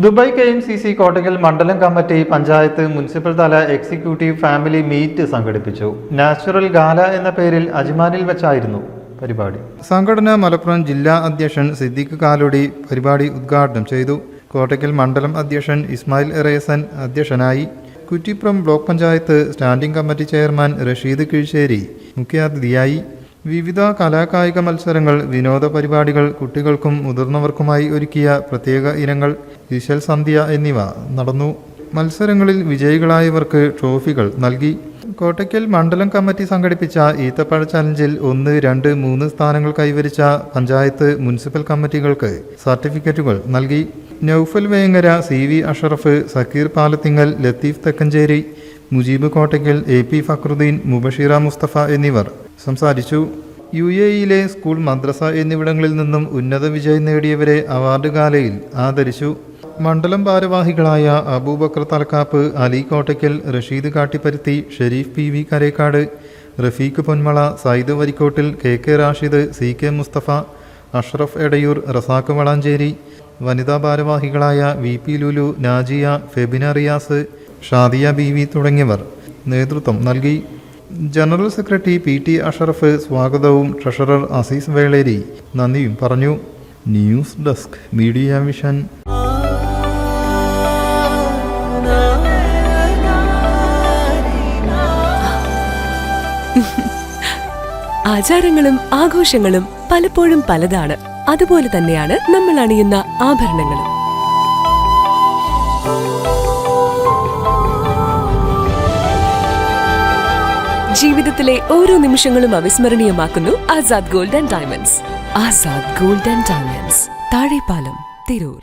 Dubai KMCC Kottakkal മണ്ഡലം committee panchayat municipal തല executive family meet സംഘടിപ്പിച്ചു. നാച്ചുറൽ ഗാല എന്ന പേരിൽ അജ്മാനിൽ വെച്ചായിരുന്നു പരിപാടി. സംഘടന മലപ്പുറം ജില്ലാ അധ്യക്ഷൻ സിദ്ദീഖ് കാലുടി പരിപാടി ഉദ്ഘാടനം ചെയ്തു. കോട്ടക്കൽ മണ്ഡലം അധ്യക്ഷൻ ഇസ്മായിൽ എറേസൻ അധ്യക്ഷനായി. Kuttippuram block panchayat standing committee chairman Rashid Keezhisseri മുഖ്യാതിഥിയായി. വിവിധ കലാകായിക മത്സരങ്ങൾ, വിനോദ പരിപാടികൾ, കുട്ടികൾക്കും മുതിർന്നവർക്കുമായി ഒരുക്കിയ പ്രത്യേക ഇനങ്ങൾ, വിശൽ സന്ധ്യ എന്നിവ നടന്നു. മത്സരങ്ങളിൽ വിജയികളായവർക്ക് ട്രോഫികൾ നൽകി. കോട്ടയ്ക്കൽ മണ്ഡലം കമ്മിറ്റി സംഘടിപ്പിച്ച ഈത്തപ്പഴ ചലഞ്ചിൽ 1, 2, 3 സ്ഥാനങ്ങൾ കൈവരിച്ച പഞ്ചായത്ത് മുനിസിപ്പൽ കമ്മിറ്റികൾക്ക് സർട്ടിഫിക്കറ്റുകൾ നൽകി. നൌഫൽ വേങ്ങര, CV അഷറഫ്, സക്കീർ പാലത്തിങ്ങൽ, ലത്തീഫ് തെക്കഞ്ചേരി, മുജീബ് കോട്ടയ്ക്കൽ, AP ഫക്രുദ്ദീൻ, മുബഷീറ മുസ്തഫ എന്നിവർ സംസാരിച്ചു. UAE സ്കൂൾ, മദ്രസ എന്നിവിടങ്ങളിൽ നിന്നും ഉന്നത വിജയം നേടിയവരെ അവാർഡ് ഗാലയിൽ ആദരിച്ചു. മണ്ഡലം ഭാരവാഹികളായ Abubakar തലക്കാപ്പ്, Ali Kottakkal, Rasheed Kattipparuthi, Sharif PV Karekkad, Rafeeq Ponmala, Sayyid വരിക്കോട്ടിൽ, KK Rashid, CK Mustafa, Ashraf Edayur, Razak Valanchery, വനിതാ ഭാരവാഹികളായ VP ലുലു, നാജിയ, ഫെബിന റിയാസ്, ഷാദിയ BV തുടങ്ങിയവർ നേതൃത്വം നൽകി. ജനറൽ സെക്രട്ടറി PT അഷറഫ് സ്വാഗതവും ട്രഷറർ അസീസ് വേളേരി നന്ദിയും പറഞ്ഞു. News desk media vision. ആചാരങ്ങളും ആഘോഷങ്ങളും പലപ്പോഴും പലതാണ്. അതുപോലെ തന്നെയാണ് നമ്മൾ അണിയുന്ന ആഭരണങ്ങളും. ജീവിതത്തിലെ ഓരോ നിമിഷങ്ങളും അവിസ്മരണീയമാക്കുന്നു Azad gold and diamonds. Azad gold and diamonds, Thazhepalam, Tirur.